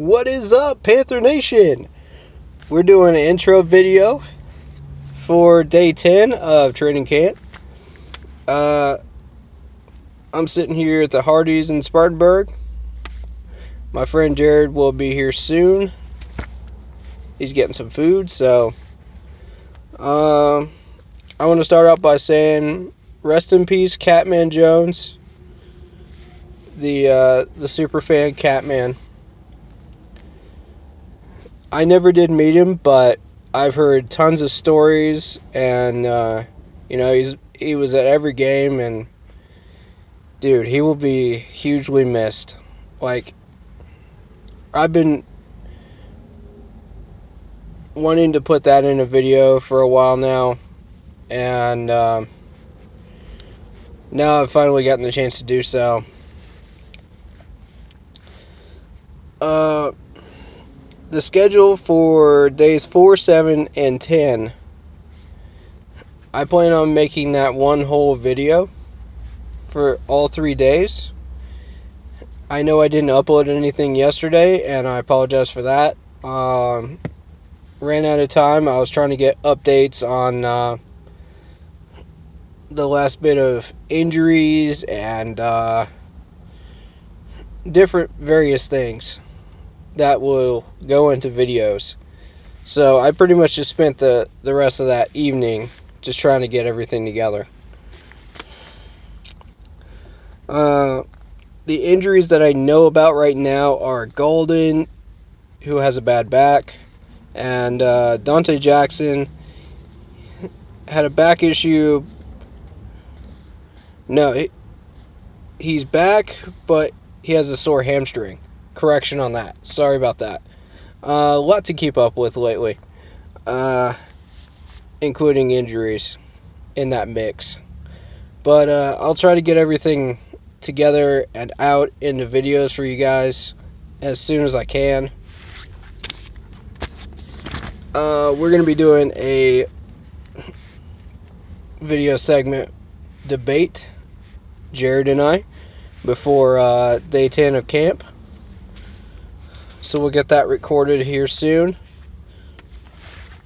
What is up, Panther Nation? We're doing an intro video for day 10 of training camp. I'm sitting here at the Hardee's in Spartanburg. My friend Jared will be here soon. He's getting some food, so I want to start out by saying rest in peace, Catman Jones, the superfan Catman. I never did meet him, but I've heard tons of stories, and he was at every game, and dude, he will be hugely missed. Like, I've been wanting to put that in a video for a while now, and now I've finally gotten the chance to do so. The schedule for days 4, 7, and 10, I plan on making that one whole video for all 3 days. I know I didn't upload anything yesterday, and I apologize for that. Ran out of time. I was trying to get updates on the last bit of injuries and different various things that will go into videos. So I pretty much just spent the rest of that evening just trying to get everything together. The injuries that I know about right now are Golden, who has a bad back, and Dante Jackson had a back issue. No, he's back, but he has a sore hamstring. Correction on that. Sorry about that. A lot to keep up with lately, including injuries in that mix. But I'll try to get everything together and out into videos for you guys as soon as I can. We're going to be doing a video segment debate, Jared and I, before day 10 of camp. So we'll get that recorded here soon.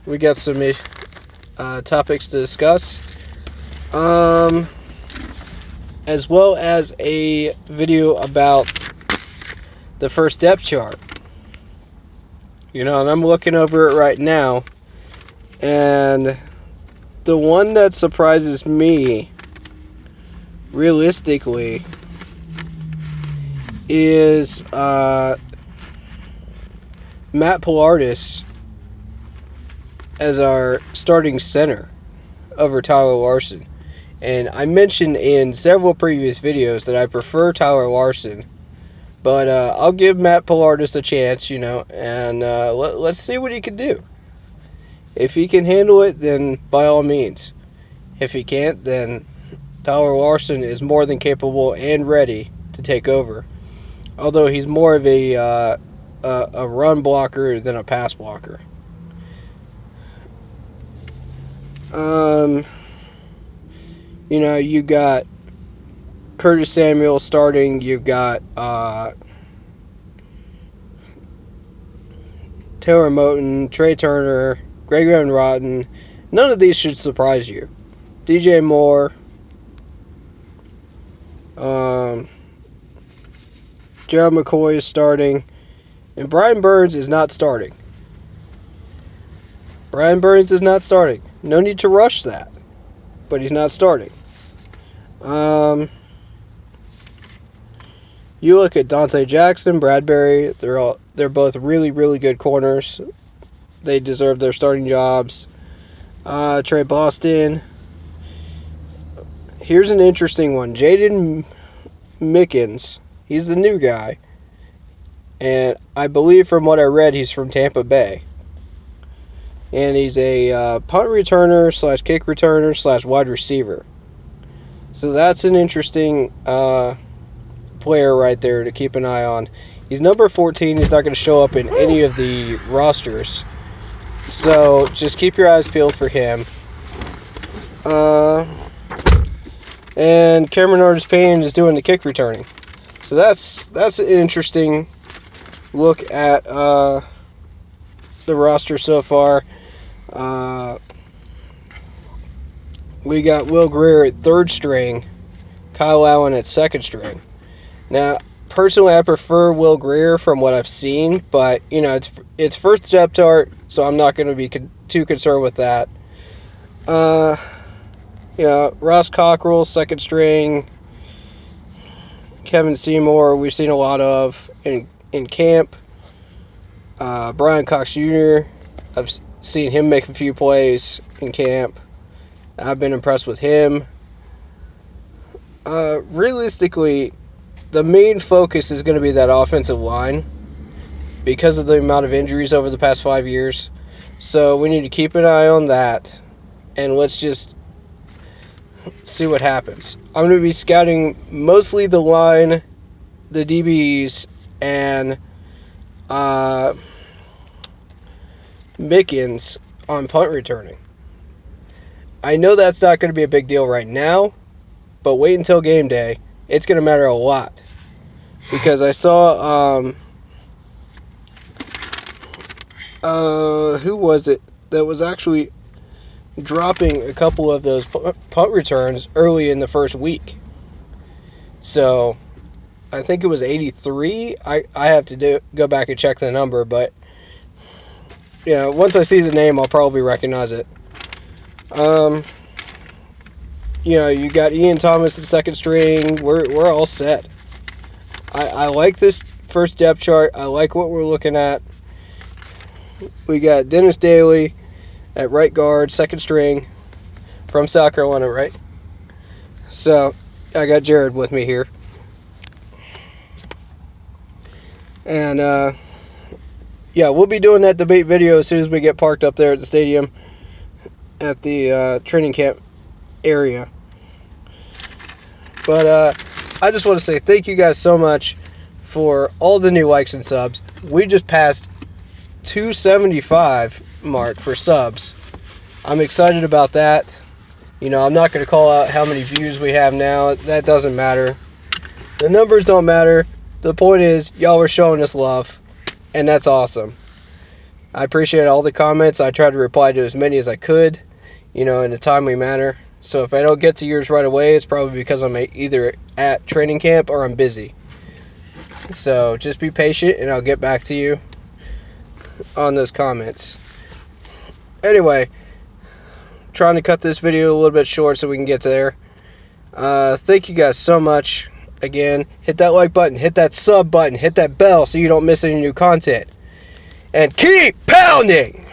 We got some topics to discuss, as well as a video about the first depth chart. And I'm looking over it right now, and the one that surprises me realistically is Matt Pilardis as our starting center over Tyler Larson. And I mentioned in several previous videos that I prefer Tyler Larson, but I'll give Matt Pilardis a chance, and let's see what he can do. If he can handle it, then by all means. If he can't, then Tyler Larson is more than capable and ready to take over. Although he's more of a run blocker than a pass blocker. You got Curtis Samuel starting. You've got Taylor Moton, Trey Turner, Greg Van Rotten. None of these should surprise you. DJ Moore, Gerald McCoy is starting, and Brian Burns is not starting. Brian Burns is not starting. No need to rush that, but he's not starting. You look at Dante Jackson, Bradbury. They're both really, really good corners. They deserve their starting jobs. Trey Boston. Here's an interesting one. Jaden Mickens. He's the new guy. And I believe from what I read, he's from Tampa Bay. And he's a punt returner / kick returner / wide receiver. So that's an interesting player right there to keep an eye on. He's number 14. He's not going to show up in any of the rosters. So just keep your eyes peeled for him. And Cameron Artis-Payne is doing the kick returning. So that's an interesting look at the roster so far, we got Will Greer at third string, Kyle Allen at second string. Now, personally, I prefer Will Greer from what I've seen, but it's first depth chart, so I'm not going to be too concerned with that. Ross Cockrell, second string. Kevin Seymour, we've seen a lot of in camp. Brian Cox Jr., I've seen him make a few plays in camp. I've been impressed with him. Realistically, the main focus is going to be that offensive line because of the amount of injuries over the past 5 years. So we need to keep an eye on that, and let's just see what happens. I'm going to be scouting mostly the line, the DBs, and Mickens on punt returning. I know that's not going to be a big deal right now, but wait until game day. It's going to matter a lot. Because I saw, who was it that was actually dropping a couple of those punt returns early in the first week. So, I think it was 83. I have to go back and check the number, but, once I see the name, I'll probably recognize it. You got Ian Thomas at second string. We're all set. I like this first depth chart. I like what we're looking at. We got Dennis Daly at right guard, second string, from South Carolina, right? So, I got Jared with me here. And, we'll be doing that debate video as soon as we get parked up there at the stadium at the training camp area. But, I just want to say thank you guys so much for all the new likes and subs. We just passed 275 mark for subs. I'm excited about that. I'm not going to call out how many views we have now. That doesn't matter. The numbers don't matter. The point is, y'all are showing us love, and that's awesome. I appreciate all the comments. I tried to reply to as many as I could, in a timely manner. So if I don't get to yours right away, it's probably because I'm either at training camp or I'm busy. So just be patient, and I'll get back to you on those comments. Anyway, trying to cut this video a little bit short so we can get to there. Thank you guys so much. Again, hit that like button, hit that sub button, hit that bell so you don't miss any new content. And keep pounding!